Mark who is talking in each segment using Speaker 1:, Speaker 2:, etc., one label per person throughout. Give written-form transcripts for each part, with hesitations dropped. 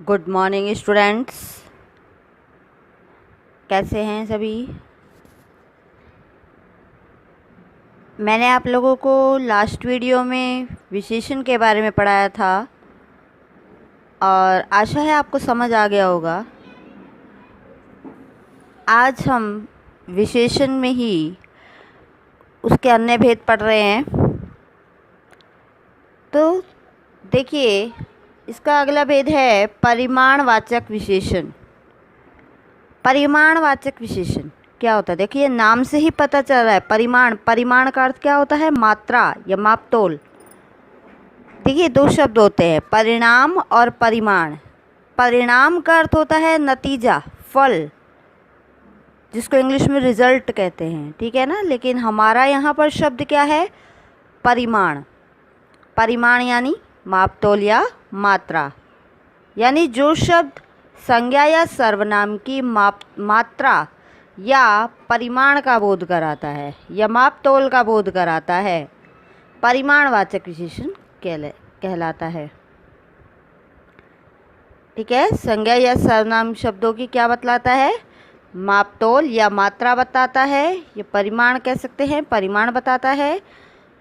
Speaker 1: Good morning students. कैसे हैं सभी। मैंने आप लोगों को लास्ट वीडियो में विशेषण के बारे में पढ़ाया था और आशा है आपको समझ आ गया होगा। आज हम विशेषण में ही उसके अन्य भेद पढ़ रहे हैं। तो देखिए, इसका अगला भेद है परिमाणवाचक विशेषण। परिमाणवाचक विशेषण क्या होता है? देखिए, नाम से ही पता चल रहा है। परिमाण का अर्थ क्या होता है? मात्रा या मापतोल। देखिए, दो शब्द होते हैं, परिणाम और परिमाण। परिणाम का अर्थ होता है नतीजा, फल, जिसको इंग्लिश में रिजल्ट कहते हैं, ठीक है ना। लेकिन हमारा यहाँ पर शब्द क्या है? परिमाण। परिमाण यानी मापतोल या मात्रा, यानी जो शब्द संज्ञा या सर्वनाम की मात्रा या परिमाण का बोध कराता है या मापतोल का बोध कराता है, परिमाणवाचक विशेषण कहलाता है। ठीक है, संज्ञा या सर्वनाम शब्दों की क्या बतलाता है? मापतोल या मात्रा बताता है, या परिमाण कह सकते हैं, परिमाण बताता है,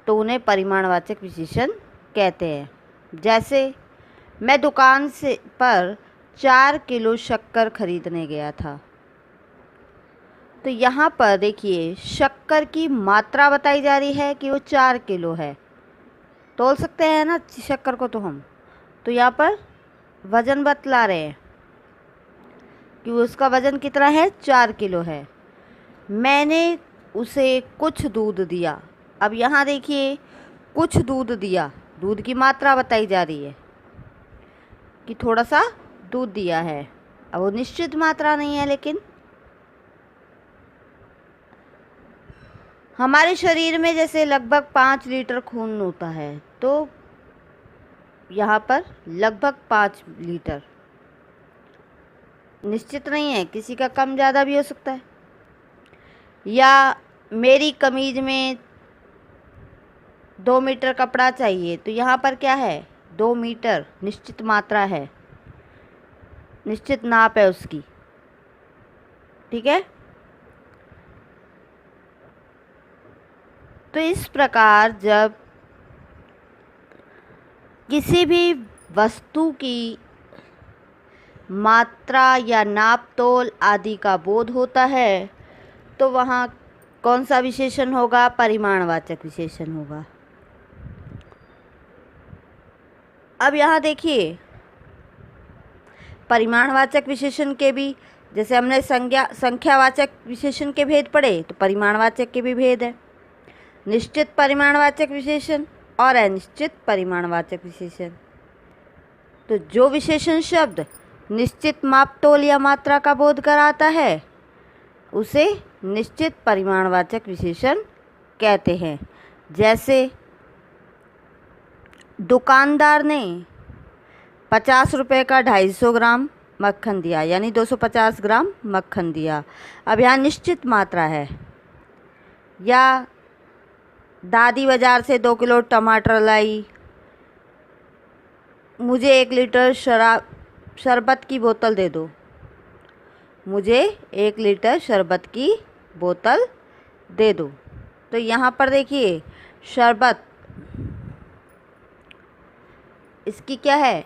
Speaker 1: तो उन्हें परिमाणवाचक विशेषण कहते हैं। जैसे मैं दुकान पर 4 किलो शक्कर खरीदने गया था। तो यहाँ पर देखिए, शक्कर की मात्रा बताई जा रही है कि वो 4 किलो है। तोल सकते हैं ना शक्कर को, तो हम तो यहाँ पर वज़न बतला रहे हैं कि उसका वज़न कितना है? 4 किलो है। मैंने उसे कुछ दूध दिया। अब यहाँ देखिए, कुछ दूध दिया, दूध की मात्रा बताई जा रही है कि थोड़ा सा दूध दिया है। अब वो निश्चित मात्रा नहीं है, लेकिन हमारे शरीर में जैसे लगभग 5 लीटर खून होता है, तो यहाँ पर लगभग 5 लीटर निश्चित नहीं है, किसी का कम ज़्यादा भी हो सकता है। या मेरी कमीज में 2 मीटर कपड़ा चाहिए, तो यहाँ पर क्या है? 2 मीटर निश्चित मात्रा है, निश्चित नाप है उसकी। ठीक है, तो इस प्रकार जब किसी भी वस्तु की मात्रा या नापतोल आदि का बोध होता है, तो वहाँ कौन सा विशेषण होगा? परिमाणवाचक विशेषण होगा। अब यहाँ देखिए, परिमाणवाचक विशेषण के भी, जैसे हमने संख्यावाचक विशेषण के भेद पढ़े, तो परिमाणवाचक के भी भेद है। निश्चित परिमाणवाचक विशेषण और अनिश्चित परिमाणवाचक विशेषण। तो जो विशेषण शब्द निश्चित मापतोल या मात्रा का बोध कराता है, उसे निश्चित परिमाणवाचक विशेषण कहते हैं। जैसे दुकानदार ने 50 रुपये का 250 ग्राम मक्खन दिया, यानी 250 ग्राम मक्खन दिया। अब यहाँ निश्चित मात्रा है। या दादी बाज़ार से 2 किलो टमाटर लाई, मुझे 1 लीटर शरबत की बोतल दे दो। मुझे 1 लीटर शरबत की बोतल दे दो। तो यहाँ पर देखिए, शरबत, इसकी क्या है?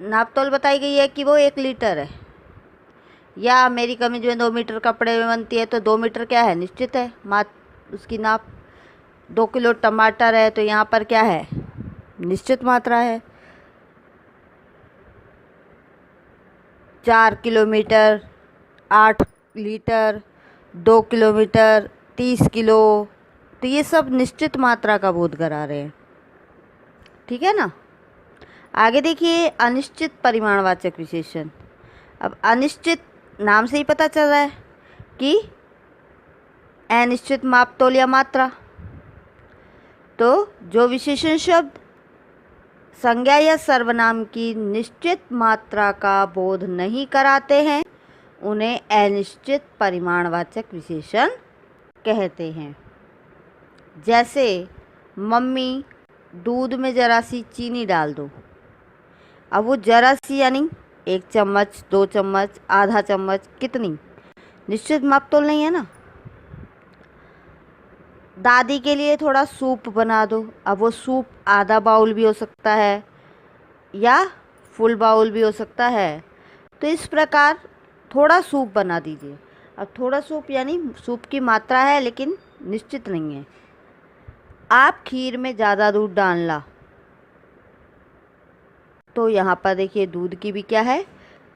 Speaker 1: नापतोल बताई गई है कि वो 1 लीटर है। या मेरी कमीज में 2 मीटर कपड़े में बनती है, तो 2 मीटर क्या है? निश्चित है उसकी नाप। 2 किलो टमाटर है, तो यहाँ पर क्या है? निश्चित मात्रा है। 4 किलोमीटर, 8 लीटर, 2 किलोमीटर, 30 किलो, तो ये सब निश्चित मात्रा का बोध करा रहे हैं। ठीक है ना। आगे देखिए, अनिश्चित परिमाणवाचक विशेषण। अब अनिश्चित, नाम से ही पता चल रहा है कि अनिश्चित मापतोल या मात्रा। तो जो विशेषण शब्द संज्ञा या सर्वनाम की निश्चित मात्रा का बोध नहीं कराते हैं, उन्हें अनिश्चित परिमाणवाचक विशेषण कहते हैं। जैसे मम्मी, दूध में ज़रा सी चीनी डाल दो। अब वो ज़रा सी यानी 1 चम्मच, 2 चम्मच, आधा चम्मच, कितनी? निश्चित माप तोल नहीं है ना। दादी के लिए थोड़ा सूप बना दो। अब वो सूप आधा बाउल भी हो सकता है या फुल बाउल भी हो सकता है। तो इस प्रकार थोड़ा सूप बना दीजिए। अब थोड़ा सूप यानी सूप की मात्रा है लेकिन निश्चित नहीं है। आप खीर में ज़्यादा दूध डालना, तो यहाँ पर देखिए दूध की भी क्या है,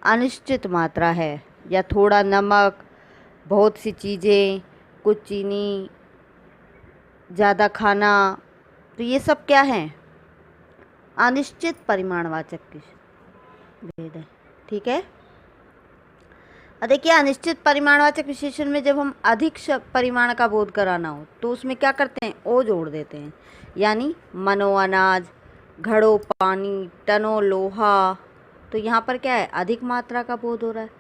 Speaker 1: अनिश्चित मात्रा है। या थोड़ा नमक, बहुत सी चीज़ें, कुछ चीनी, ज़्यादा खाना, तो ये सब क्या है, अनिश्चित परिमाणवाचक की भेद है। ठीक है। अब देखिए अनिश्चित परिमाणवाचक विशेषण में जब हम अधिक परिमाण का बोध कराना हो तो उसमें क्या करते हैं, ओ जोड़ देते हैं। यानी मनो अनाज, घड़ो पानी, टनो लोहा। तो यहाँ पर क्या है, अधिक मात्रा का बोध हो रहा है।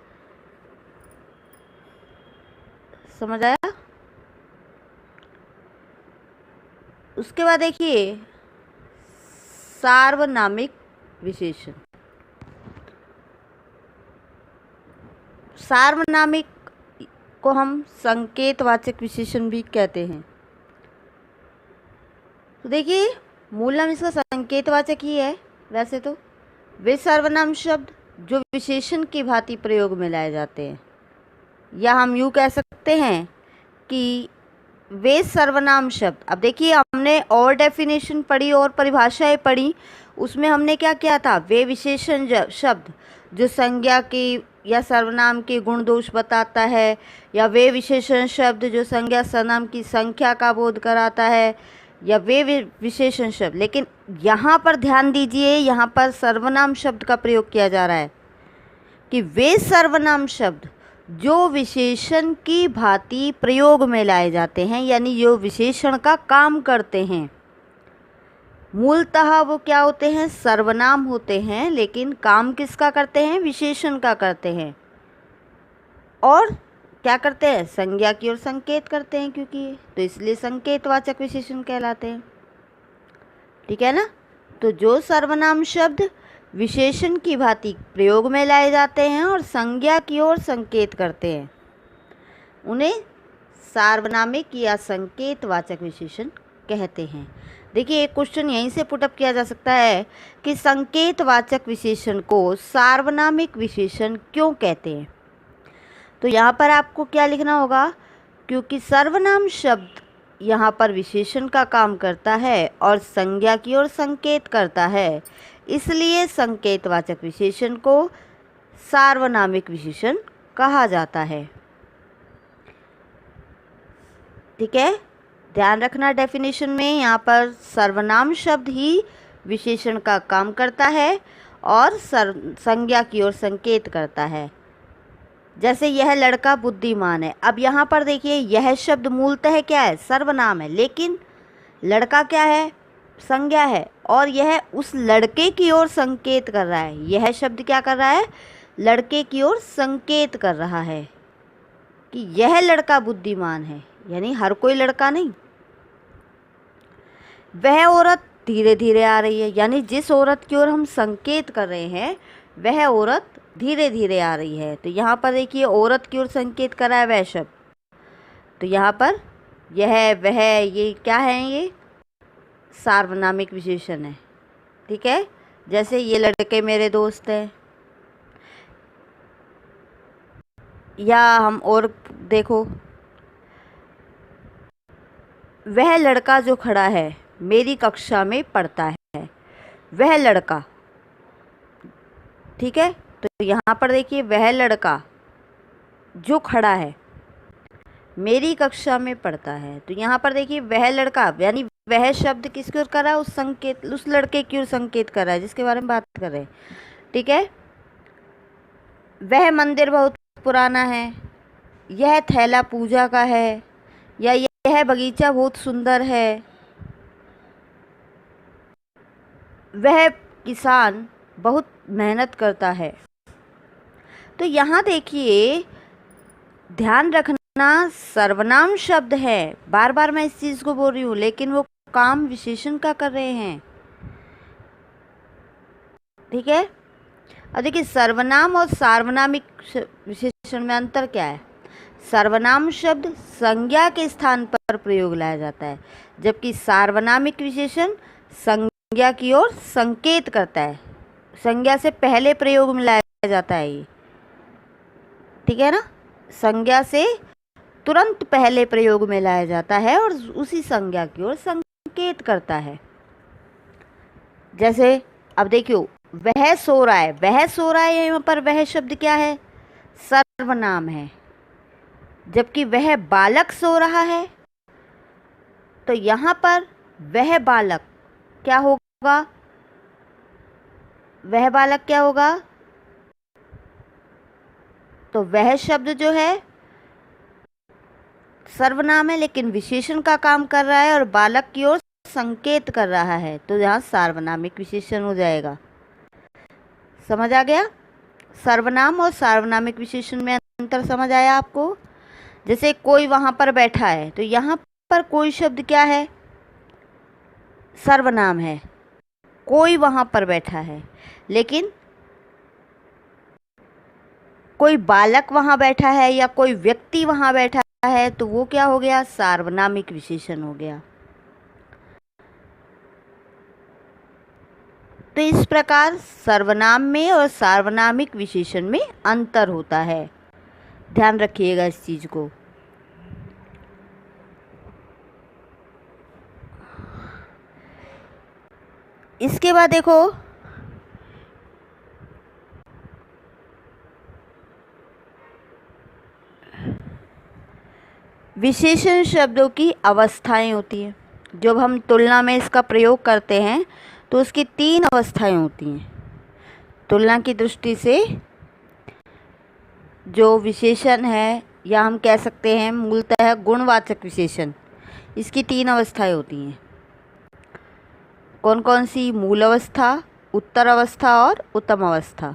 Speaker 1: समझ आया। उसके बाद देखिए सार्वनामिक विशेषण। सार्वनामिक को हम संकेतवाचक विशेषण भी कहते हैं। तो देखिए मूल नाम इसका संकेतवाचक ही है। वैसे तो वे सर्वनाम शब्द जो विशेषण की भांति प्रयोग में लाए जाते हैं, या हम यूँ कह सकते हैं कि वे सर्वनाम शब्द। अब देखिए हमने और डेफिनेशन पढ़ी और परिभाषाएं पढ़ी, उसमें हमने क्या किया था, वे विशेषण शब्द जो संज्ञा की या सर्वनाम के गुण दोष बताता है, या वे विशेषण शब्द जो संज्ञा सर्वनाम की संख्या का बोध कराता है, या वे विशेषण शब्द। लेकिन यहाँ पर ध्यान दीजिए, यहाँ पर सर्वनाम शब्द का प्रयोग किया जा रहा है कि वे सर्वनाम शब्द जो विशेषण की भांति प्रयोग में लाए जाते हैं, यानी जो विशेषण का काम करते हैं। मूलतः वो क्या होते हैं, सर्वनाम होते हैं, लेकिन काम किसका करते हैं, विशेषण का करते हैं। और क्या करते हैं, संज्ञा की ओर संकेत करते हैं, क्योंकि तो इसलिए संकेतवाचक विशेषण कहलाते हैं। ठीक है ना। तो जो सर्वनाम शब्द विशेषण की भांति प्रयोग में लाए जाते हैं और संज्ञा की ओर संकेत करते हैं, उन्हें सार्वनामिक या संकेतवाचक विशेषण कहते हैं। देखिए एक क्वेश्चन यहीं से पुटअप किया जा सकता है कि संकेतवाचक विशेषण को सार्वनामिक विशेषण क्यों कहते हैं। तो यहाँ पर आपको क्या लिखना होगा, क्योंकि सर्वनाम शब्द यहाँ पर विशेषण का काम करता है और संज्ञा की ओर संकेत करता है, इसलिए संकेतवाचक विशेषण को सार्वनामिक विशेषण कहा जाता है। ठीक है, ध्यान रखना डेफिनेशन में यहाँ पर सर्वनाम शब्द ही विशेषण का काम करता है और संज्ञा की ओर संकेत करता है। जैसे यह लड़का बुद्धिमान है। अब यहाँ पर देखिए यह शब्द मूलतः क्या है, सर्वनाम है, लेकिन लड़का क्या है, संज्ञा है, और यह उस लड़के की ओर संकेत कर रहा है। यह शब्द क्या कर रहा है, लड़के की ओर संकेत कर रहा है कि यह लड़का बुद्धिमान है, यानी हर कोई लड़का नहीं। वह औरत धीरे धीरे आ रही है, यानी जिस औरत की ओर हम संकेत कर रहे हैं वह औरत धीरे धीरे आ रही है। तो यहाँ पर देखिए औरत की ओर संकेत कर रहा है वह शब्द, तो यहाँ पर यह वह ये क्या है, ये सार्वनामिक विशेषण है। ठीक है, जैसे ये लड़के मेरे दोस्त हैं, या हम और देखो, वह लड़का जो खड़ा है मेरी कक्षा में पढ़ता है, वह लड़का। ठीक है, तो यहाँ पर देखिए वह लड़का जो खड़ा है मेरी कक्षा में पढ़ता है। तो यहाँ पर देखिए वह लड़का यानी वह शब्द किसकी ओर कर रहा है, उस संकेत, उस लड़के की ओर संकेत कर रहा है जिसके बारे में बात कर रहे हैं। ठीक है, वह मंदिर बहुत पुराना है, यह थैला पूजा का है, या यह बगीचा बहुत सुंदर है, वह किसान बहुत मेहनत करता है। तो यहाँ देखिए ध्यान रखना सर्वनाम शब्द है, बार बार मैं इस चीज़ को बोल रही हूँ, लेकिन वो काम विशेषण का कर रहे हैं। ठीक है, अब देखिए सर्वनाम और सार्वनामिक विशेषण में अंतर क्या है। सर्वनाम शब्द संज्ञा के स्थान पर प्रयोग लाया जाता है, जबकि सार्वनामिक विशेषण संज्ञा की ओर संकेत करता है। संज्ञा से पहले प्रयोग में लाया जाता है ये, ठीक है ना। संज्ञा से तुरंत पहले प्रयोग में लाया जाता है और उसी संज्ञा की ओर संकेत करता है। जैसे अब देखियो, वह सो रहा है, वह सो रहा है, यहाँ पर वह शब्द क्या है, सर्वनाम है। जबकि वह बालक सो रहा है, तो यहाँ पर वह बालक क्या होगा, वह बालक क्या होगा, तो वह शब्द जो है सर्वनाम है लेकिन विशेषण का काम कर रहा है और बालक की ओर संकेत कर रहा है, तो यहाँ सार्वनामिक विशेषण हो जाएगा। समझ आ गया। सर्वनाम और सार्वनामिक विशेषण में अंतर समझ आया आपको। जैसे कोई वहां पर बैठा है, तो यहाँ पर कोई शब्द क्या है, सर्वनाम है, कोई वहां पर बैठा है। लेकिन कोई बालक वहां बैठा है या कोई व्यक्ति वहां बैठा है, तो वो क्या हो गया, सार्वनामिक विशेषण हो गया। तो इस प्रकार सर्वनाम में और सार्वनामिक विशेषण में अंतर होता है, ध्यान रखिएगा इस चीज को। इसके बाद देखो, विशेषण शब्दों की अवस्थाएं होती हैं। जब हम तुलना में इसका प्रयोग करते हैं तो उसकी 3 अवस्थाएं होती हैं। तुलना की दृष्टि से जो विशेषण है, या हम कह सकते हैं मूलतः गुणवाचक विशेषण, इसकी 3 अवस्थाएं होती हैं। कौन कौन सी, मूल अवस्था, उत्तर अवस्था और उत्तम अवस्था।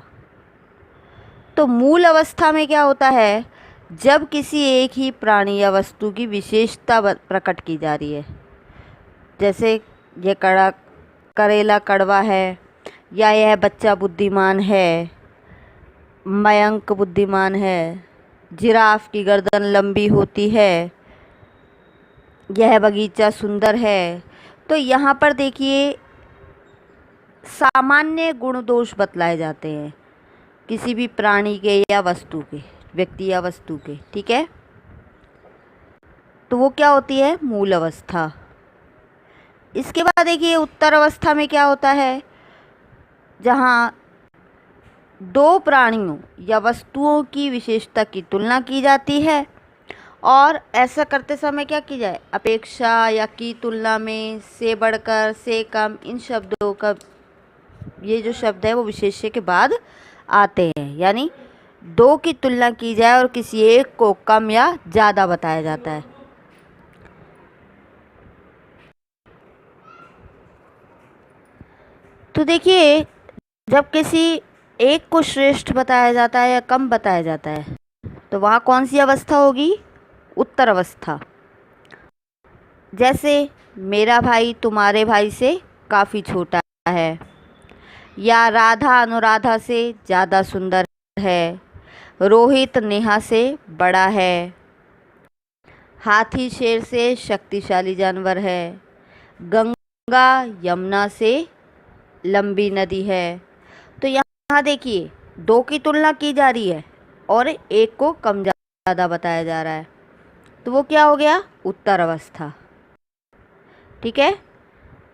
Speaker 1: तो मूल अवस्था में क्या होता है, जब किसी एक ही प्राणी या वस्तु की विशेषता प्रकट की जा रही है। जैसे ये करेला कड़वा है, या यह बच्चा बुद्धिमान है, मयंक बुद्धिमान है, जिराफ की गर्दन लंबी होती है, यह बगीचा सुंदर है। तो यहाँ पर देखिए सामान्य गुण दोष बतलाए जाते हैं किसी भी प्राणी के या वस्तु के, व्यक्ति या वस्तु के, ठीक है। तो वो क्या होती है, मूल अवस्था। इसके बाद देखिए उत्तर अवस्था में क्या होता है, जहाँ 2 प्राणियों या वस्तुओं की विशेषता की तुलना की जाती है, और ऐसा करते समय क्या की जाए, अपेक्षा या की तुलना में, से बढ़कर, से कम, इन शब्दों का, ये जो शब्द है वो विशेष्य के बाद आते हैं। यानी 2 की तुलना की जाए और किसी एक को कम या ज़्यादा बताया जाता है। तो देखिए जब किसी एक को श्रेष्ठ बताया जाता है या कम बताया जाता है, तो वहाँ कौन सी अवस्था होगी, उत्तर अवस्था। जैसे मेरा भाई तुम्हारे भाई से काफ़ी छोटा है, या राधा अनुराधा से ज़्यादा सुंदर है, रोहित नेहा से बड़ा है, हाथी शेर से शक्तिशाली जानवर है, गंगा यमुना से लंबी नदी है। तो यहाँ देखिए 2 की तुलना की जा रही है और एक को कम ज़्यादा बताया जा रहा है, तो वो क्या हो गया, उत्तर अवस्था, ठीक है।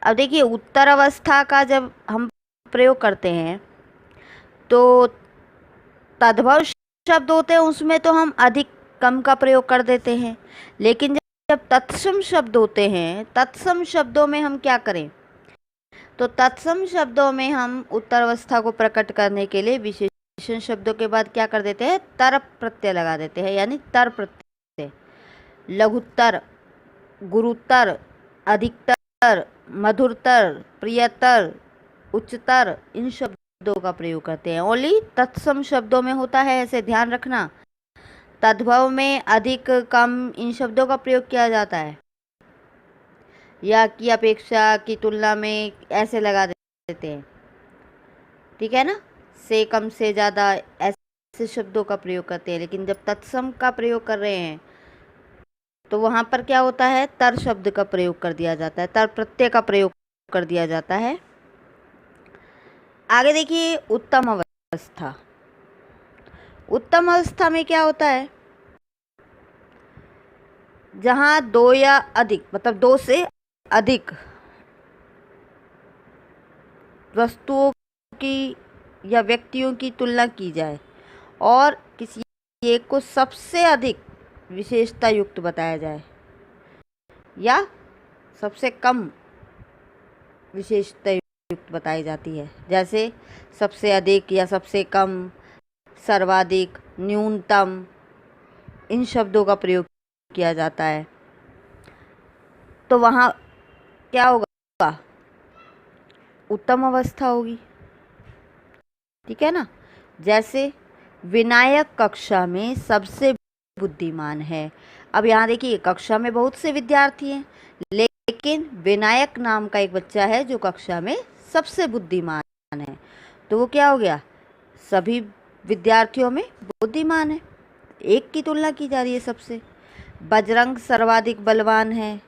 Speaker 1: अब देखिए उत्तर अवस्था का जब हम प्रयोग करते हैं तो तद्भव शब्द होते हैं, उसमें तो हम अधिक कम का प्रयोग कर देते हैं। लेकिन जब तत्सम शब्द होते हैं, तत्सम शब्दों में हम क्या करें, तो तत्सम शब्दों में हम उत्तर अवस्था को प्रकट करने के लिए विशेषण शब्दों के बाद क्या कर देते हैं, तर प्रत्यय लगा देते हैं, यानी तर प्रत्यय। लघुत्तर, गुरुत्तर, अधिकतर, मधुरतर, प्रियतर, उच्चतर, इन शब्दों का प्रयोग करते हैं। ओनली तत्सम शब्दों में होता है, ऐसे ध्यान रखना। तद्भव में अधिक कम इन शब्दों का प्रयोग किया जाता है, या की अपेक्षा, की तुलना में, ऐसे लगा देते हैं, ठीक है ना। से कम से ज़्यादा ऐसे शब्दों का प्रयोग करते हैं। लेकिन जब तत्सम का प्रयोग कर रहे हैं तो वहाँ पर क्या होता है, तर शब्द का प्रयोग कर दिया जाता है, तर प्रत्यय का प्रयोग कर दिया जाता है। आगे देखिए उत्तम अवस्था। उत्तम अवस्था में क्या होता है, जहाँ दो या अधिक मतलब दो से अधिक वस्तुओं की या व्यक्तियों की तुलना की जाए और किसी एक को सबसे अधिक विशेषता युक्त बताया जाए या सबसे कम विशेषता युक्त बताई जाती है। जैसे सबसे अधिक या सबसे कम, सर्वाधिक, न्यूनतम, इन शब्दों का प्रयोग किया जाता है। तो वहाँ क्या होगा, उत्तम अवस्था होगी। ठीक है ना। जैसे विनायक कक्षा में सबसे बुद्धिमान है। अब यहाँ देखिए कक्षा में बहुत से विद्यार्थी हैं, लेकिन विनायक नाम का एक बच्चा है जो कक्षा में सबसे बुद्धिमान है। तो वो क्या हो गया, सभी विद्यार्थियों में बुद्धिमान है, एक की तुलना की जा रही है सबसे। बजरंग सर्वाधिक बलवान है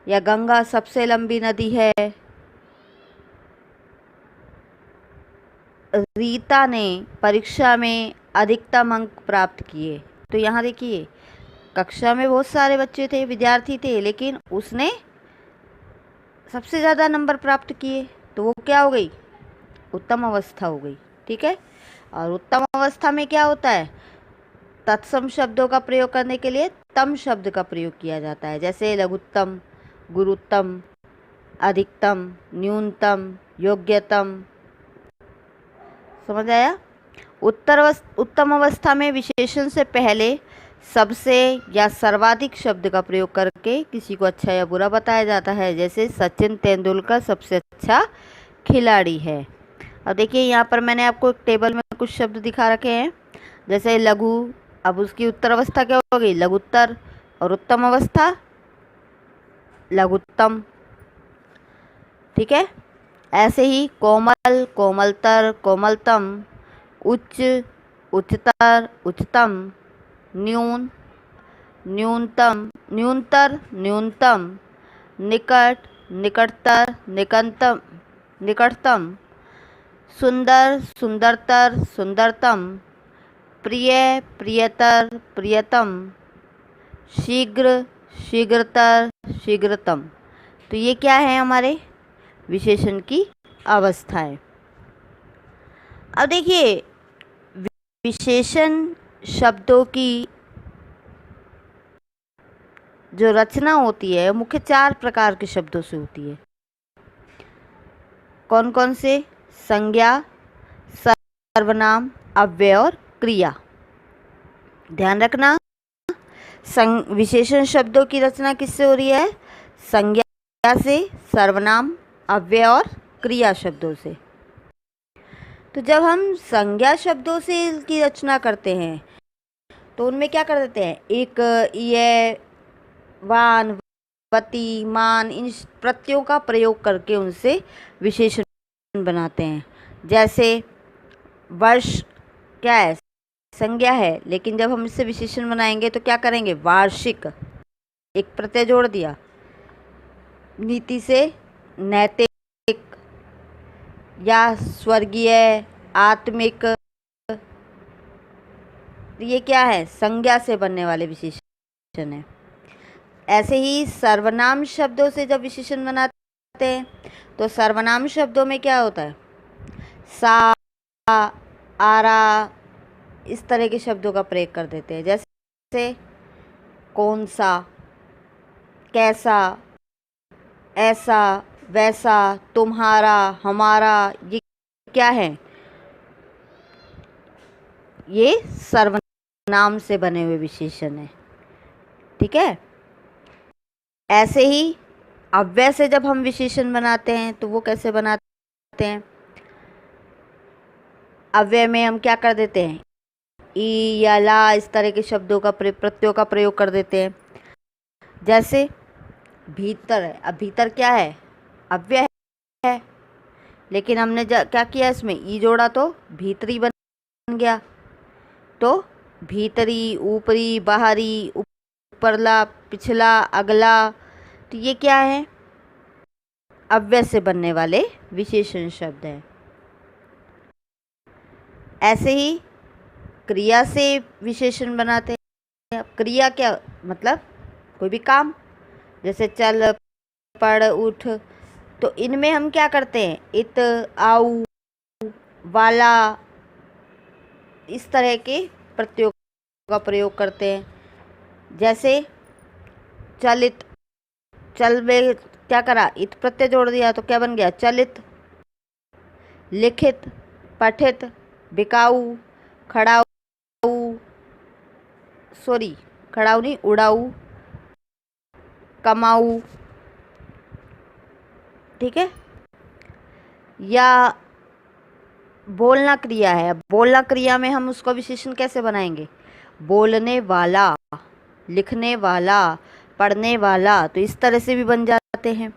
Speaker 1: या गंगा सबसे लंबी नदी है। रीता ने परीक्षा में अधिकतम अंक प्राप्त किए। तो यहाँ देखिए कक्षा में बहुत सारे बच्चे थे, विद्यार्थी थे, लेकिन उसने सबसे ज़्यादा नंबर प्राप्त किए। तो वो क्या हो गई, उत्तम अवस्था हो गई। ठीक है। और उत्तम अवस्था में क्या होता है, तत्सम शब्दों का प्रयोग करने के लिए तम शब्द का प्रयोग किया जाता है। जैसे लघुत्तम, गुरुत्तम, अधिकतम, न्यूनतम, योग्यतम। समझ आया। उत्तम अवस्था में विशेषण से पहले सबसे या सर्वाधिक शब्द का प्रयोग करके किसी को अच्छा या बुरा बताया जाता है। जैसे सचिन तेंदुलकर सबसे अच्छा खिलाड़ी है। अब देखिए यहाँ पर मैंने आपको एक टेबल में कुछ शब्द दिखा रखे हैं। जैसे लघु, अब उसकी उत्तर अवस्था क्या हो गई, लघुत्तर, और उत्तम अवस्था लघुत्तम। ठीक है। ऐसे ही कोमल, कोमलतर, कोमलतम, उच्च, उच्चतर, उच्चतम, न्यून, न्यूनतम, न्यूनतर, न्यूनतम, निकट, निकटतर, निकटतम, निकटतम, सुंदर, सुंदरतर, सुंदरतम, प्रिय, प्रियतर, प्रियतम, शीघ्र, शीघ्रतर, शीघ्रतम। तो ये क्या है, हमारे विशेषण की अवस्थाएं। अब देखिए विशेषण शब्दों की जो रचना होती है मुख्य 4 प्रकार के शब्दों से होती है। कौन कौन से, संज्ञा, सर्वनाम, अव्यय और क्रिया। ध्यान रखना, विशेषण शब्दों की रचना किससे हो रही है, संज्ञा से, सर्वनाम, अव्यय और क्रिया शब्दों से। तो जब हम संज्ञा शब्दों से की रचना करते हैं तो उनमें क्या कर देते हैं, एक, ये, वान, वती, मान, इन प्रत्ययों का प्रयोग करके उनसे विशेषण बनाते हैं। जैसे वर्ष क्या है, संज्ञा है, लेकिन जब हम इससे विशेषण बनाएंगे तो क्या करेंगे, वार्षिक, एक प्रत्यय जोड़ दिया। नीति से नैतिक या स्वर्गीय, आत्मिक, ये क्या है, संज्ञा से बनने वाले विशेषण है। ऐसे ही सर्वनाम शब्दों से जब विशेषण बनाते हैं तो सर्वनाम शब्दों में क्या होता है, सा, आरा, इस तरह के शब्दों का प्रयोग कर देते हैं। जैसे कौन सा, कैसा, ऐसा, वैसा, तुम्हारा, हमारा, ये क्या है, ये सर्वनाम से बने हुए विशेषण है। ठीक है। ऐसे ही अव्यय से जब हम विशेषण बनाते हैं तो वो कैसे बनाते हैं, अव्यय में हम क्या कर देते हैं, ई या ला, इस तरह के शब्दों का प्रत्ययों का प्रयोग कर देते हैं। जैसे भीतर है, अब भीतर क्या है, अव्यय है, लेकिन हमने क्या किया, इसमें ई जोड़ा तो भीतरी बन गया। तो भीतरी, ऊपरी, बाहरी, ऊपरला, पिछला, अगला, तो ये क्या है, अव्यय से बनने वाले विशेषण शब्द हैं। ऐसे ही क्रिया से विशेषण बनाते हैं। अब क्रिया क्या मतलब, कोई भी काम, जैसे चल, पढ़, उठ, तो इनमें हम क्या करते हैं, इत, आउ, वाला, इस तरह के प्रत्ययों का प्रयोग करते हैं। जैसे चलित, चल में क्या करा, इत प्रत्यय जोड़ दिया तो क्या बन गया, चलित। लिखित, पठित, बिकाऊ, खड़ाऊ, खड़ाऊ नहीं, उड़ाऊ, कमाऊ, ठीक है। या बोलना क्रिया है। बोलना क्रिया में हम उसका विशेषण कैसे बनाएंगे, बोलने वाला, लिखने वाला, पढ़ने वाला, तो इस तरह से भी बन जाते हैं।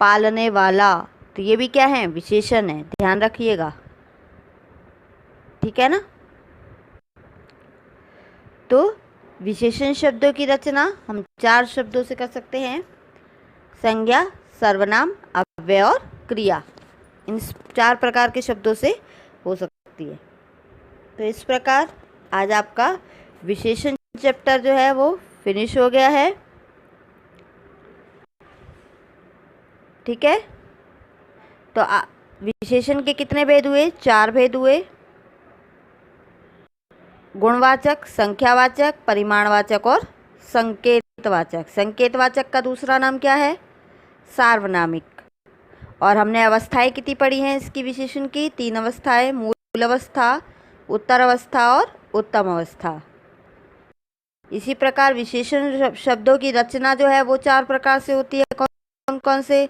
Speaker 1: पालने वाला, तो ये भी क्या है, विशेषण है, ध्यान रखिएगा, ठीक है ना। तो विशेषण शब्दों की रचना हम 4 शब्दों से कर सकते हैं, संज्ञा, सर्वनाम, अव्यय और क्रिया। इन 4 प्रकार के शब्दों से हो सकती है। तो इस प्रकार आज आपका विशेषण चैप्टर जो है वो फिनिश हो गया है, ठीक है। तो विशेषण के कितने भेद हुए, 4 भेद हुए, गुणवाचक, संख्यावाचक, परिमाणवाचक और संकेतवाचक। संकेतवाचक का दूसरा नाम क्या है, सार्वनामिक। और हमने अवस्थाएं कितनी पढ़ी हैं इसकी विशेषण की, 3 अवस्थाएं, मूल अवस्था, उत्तर अवस्था और उत्तम अवस्था। इसी प्रकार विशेषण शब्दों की रचना जो है वो 4 प्रकार से होती है। कौन कौन से,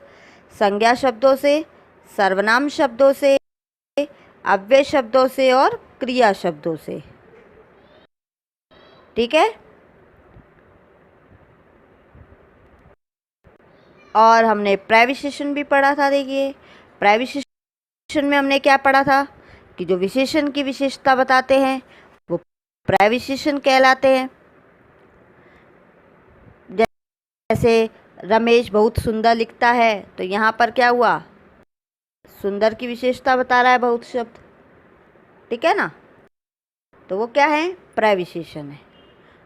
Speaker 1: संज्ञा शब्दों से, सर्वनाम शब्दों से, अव्यय शब्दों से और क्रिया शब्दों से, ठीक है। और हमने प्रविशेषण भी पढ़ा था। देखिए प्रविशेषण में हमने क्या पढ़ा था कि जो विशेषण की विशेषता बताते हैं वो प्रविशेषण कहलाते हैं। जैसे रमेश बहुत सुंदर लिखता है, तो यहाँ पर क्या हुआ, सुंदर की विशेषता बता रहा है बहुत शब्द, ठीक है ना। तो वो क्या है, प्रविशेषण है।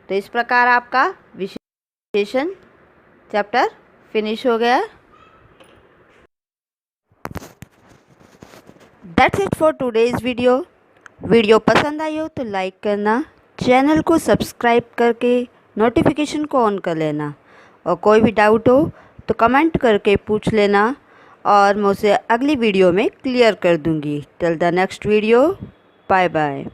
Speaker 1: तो इस प्रकार आपका विशेषण चैप्टर फिनिश हो गया। That's it for today's video. Video पसंद आई हो तो लाइक करना, चैनल को सब्सक्राइब करके नोटिफिकेशन को ऑन कर लेना, और कोई भी डाउट हो तो कमेंट करके पूछ लेना, और मैं उसे अगली वीडियो में क्लियर कर दूंगी। Till the next video, bye bye.